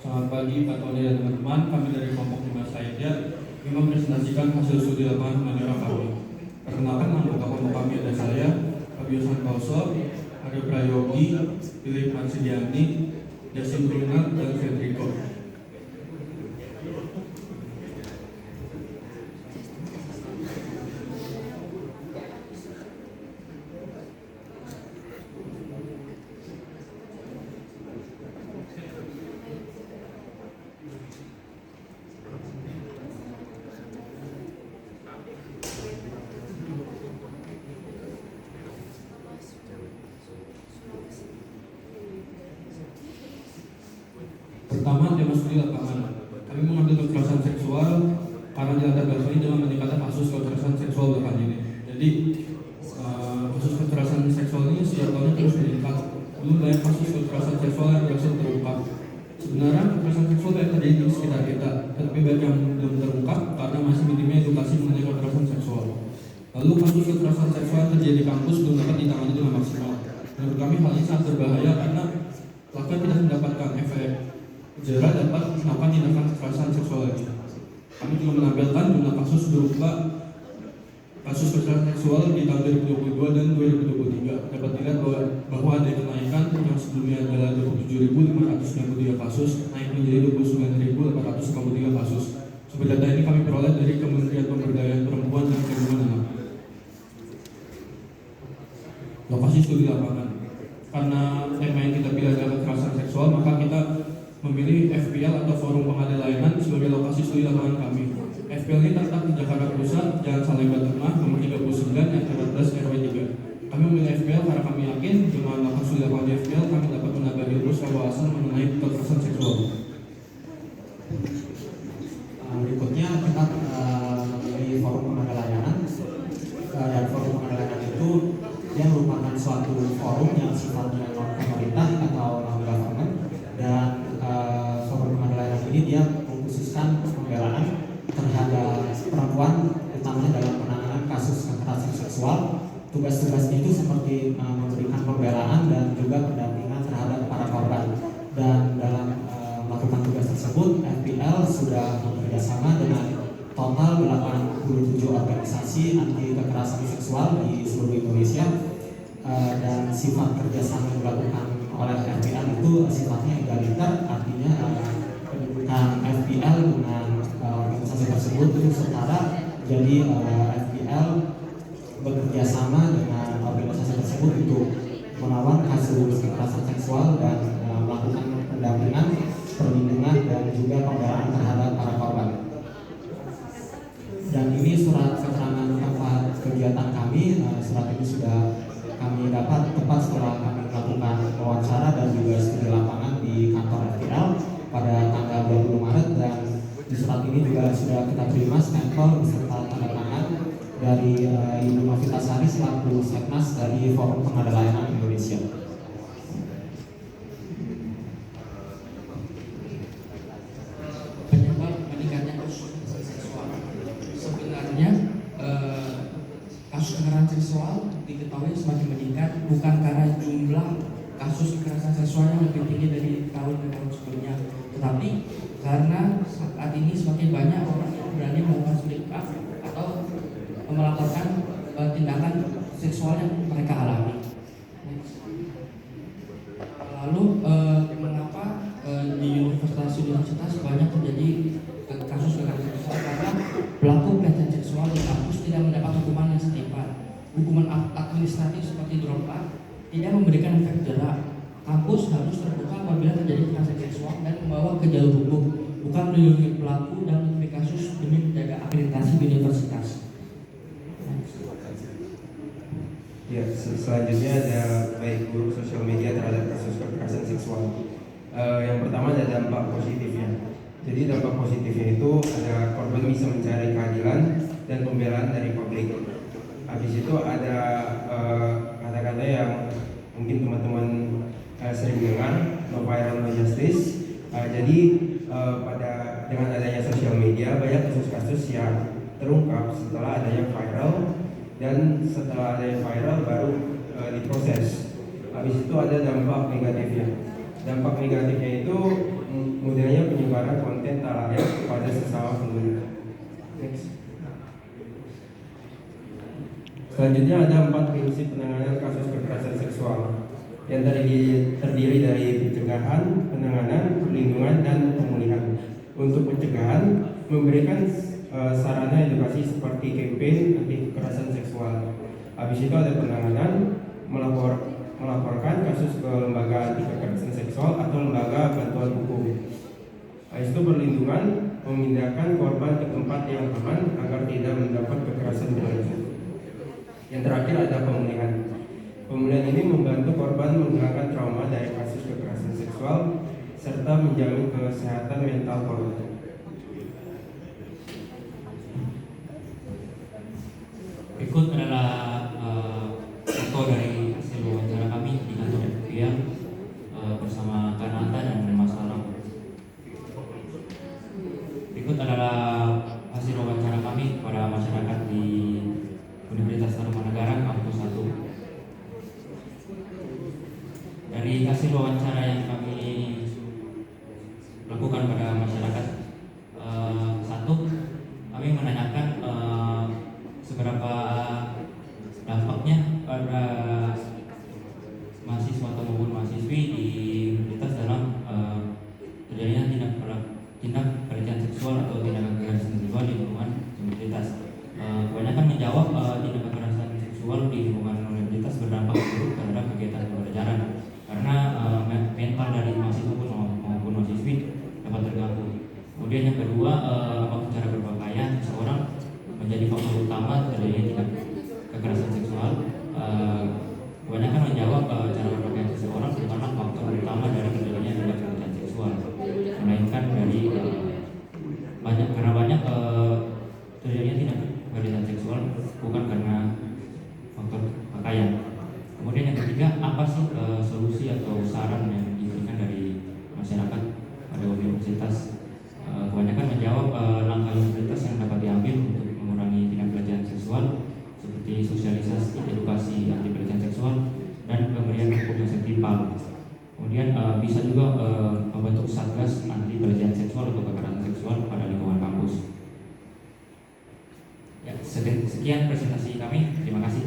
Selamat pagi Pak Tony dan teman-teman. Kami dari kelompok 5 Saidya ingin mempresentasikan hasil studi lapangan Mandira kami. Perkenalkan, anggota kelompok kami ada saya, Fabio Santoso, Aryo Prayogi, Philip Marsidiani, Yasin Brunel, dan Federico. Pertama, tema studi lapangan. Kami mengambil kekerasan seksual karena dilatar belakangi dengan meningkatkan kasus kekerasan seksual belakangan ini. Jadi kasus kekerasan seksual ini setiap tahunnya terus meningkat. Dulu banyak kasus kekerasan seksual yang berhasil terungkap. Sebenarnya kekerasan seksual banyak terjadi di sekitar kita, tetapi banyak yang belum terungkap karena masih minimnya edukasi mengenai kekerasan seksual. Lalu kasus kekerasan seksual yang terjadi di kampus belum dapat ditangani dengan maksimal. Menurut kami hal ini sangat berbahaya karena pelaku tidak mendapatkan efek jerah dapat melakukan tindakan kekerasan seksual lagi. Kami juga menampilkan jumlah kasus berupa kasus kekerasan seksual di tahun 2022 dan 2023. Dapat dilihat bahwa ada kenaikan yang sebelumnya adalah 27.593 kasus naik menjadi 29.853 kasus. Sumber data ini kami peroleh dari Kementerian Pemberdayaan Perempuan dan Perlindungan Anak. Lokasi studi lapangan. Karena tema yang kita pilih adalah kekerasan seksual, maka kita memilih FPL atau Forum Pengadil Layanan sebagai lokasi studi lapangan kami. FPL ini terletak di Jakarta Pusat, Jalan Salemba Tengah, nomor 39, RT 14 RW 3. Kami memilih FPL karena kami yakin dengan melakukan studi lapangan di FPL kami dapat menambah ilmu wawasan mengenai kekerasan seksual. Berikutnya kita memilih Forum Pengadil Layanan. Dan Forum Pengadil Layanan itu dia merupakan suatu forum yang sifatnya non pemerintah atau non government, dan Forum Pengadil Layanan ini dia mengkhususkan pembelaan terhadap perempuan, utamanya dalam penanganan kasus kekerasan seksual. Tugas-tugasnya itu seperti memberikan pembelaan dan juga pendampingan terhadap para korban. Dan dalam melakukan tugas tersebut, FPL sudah bekerjasama dengan total 87 organisasi anti kekerasan seksual di seluruh Indonesia. Dan sifat kerjasama yang dilakukan oleh FPL itu sifatnya egaliter, artinya pendudukan FPL dengan organisasi tersebut itu setara. Jadi FPL bekerja sama dengan organisasi tersebut untuk melawan kasus kekerasan seksual dan melakukan pendampingan, perlindungan, dan juga pembelaan terhadap para korban. Dan ini surat keterangan tempat kegiatan kami. Surat ini sudah kami dapat tepat setelah kami melakukan wawancara dan juga studi lapangan di kantor FPL pada tanggal 20 Maret, dan di surat ini juga sudah kita terima stempel beserta tanda tangan dari Ibu Novitasari selaku Seknas dari Forum Pengadil Layanan Indonesia. Penyebab meningkatnya kasus kekerasan seksual. Sebenarnya kasus kekerasan seksual diketahui semakin meningkat bukan karena jumlah kasus kekerasan seksual yang lebih tinggi dari tahun ke tahun sebelumnya, tetapi karena saat ini semakin banyak orang yang berani melakukan speak up atau melaporkan tindakan seksual yang mereka alami. Lalu mengapa di universitas banyak terjadi kasus kekerasan seksual? Karena pelaku pelecehan seksual di kampus tidak mendapat hukuman yang setimpal. Hukuman administratif seperti drop out tidak memberikan efek jerah. Kampus harus terbuka apabila terjadi kekerasan seksual dan membawa ke jalur hukum, bukan melindungi pelaku dan menutupi kasus demi menjaga akreditasi di universitas. Ya, selanjutnya ada baik buruk sosial media terhadap kasus kekerasan seksual. Yang pertama ada dampak positifnya. Jadi dampak positifnya itu ada korban bisa mencari keadilan dan pembelaan dari publik. Habis itu ada kata-kata yang mungkin teman-teman sering dengar, no viral no justice. Jadi dengan adanya sosial media banyak kasus-kasus yang terungkap setelah adanya viral, dan setelah adanya viral baru diproses. Habis itu ada dampak negatifnya. Dampak negatifnya itu mudahnya menyebarkan konten tak layak kepada sesama pengguna. Next. Selanjutnya ada 4 prinsip penanganan kasus kekerasan seksual yang terdiri dari pencegahan, penanganan, perlindungan, dan pemulihan. Untuk pencegahan, memberikan sarana edukasi seperti campaign anti kekerasan seksual. Habis itu ada penanganan, melaporkan kasus ke lembaga anti kekerasan seksual atau lembaga bantuan hukum. Habis itu perlindungan, memindahkan korban ke tempat yang aman agar tidak mendapat kekerasan berlanjut. Yang terakhir ada pemulihan. Pemulihan ini membantu korban menghilangkan trauma dari kasus kekerasan seksual serta menjamin kesehatan mental korban. Berikut adalah foto dari hasil wawancara kami di kantor FPIA bersama Kanata dan Mas Alam. Berikut adalah hasil wawancara kami kepada masyarakat di Universitas Tarumanagara Kampus 1. Dari hasil wawancara yang kami lakukan pada masyarakat, satu, kami menanyakan seberapa dampaknya pada mahasiswa atau maupun mahasiswi di universitas dalam terjadinya tindak pelecehan seksual atau tindak kekerasan seksual di lingkungan universitas. Kebanyakan menjawab tindak kekerasan seksual di lingkungan universitas berdampak buruk terhadap kegiatan pembelajaran karena mental dari mahasiswa maupun mahasiswi dapat terganggu. Kemudian yang kedua, apakah cara berpakaian seseorang menjadi faktor utama terjadinya tindak kekerasan seksual. Kebanyakan menjawab cara berpakaian seseorang bukanlah faktor utama dari terjadinya tindak kekerasan seksual, melainkan dari banyak terjadinya tindak kekerasan seksual bukan karena faktor pakaian. Kemudian yang ketiga, apa sih solusi atau saran yang diberikan dari masyarakat pada universitas? Kebanyakan menjawab langkah universitas yang dapat diambil untuk mengurangi tindak pelecehan seksual seperti sosialisasi, edukasi anti pelecehan seksual, dan pemberian hukum yang setimpal. Kemudian bisa juga membentuk satgas anti pelecehan seksual atau kekerasan seksual pada lingkungan kampus. Ya, sekian presentasi kami. Terima kasih.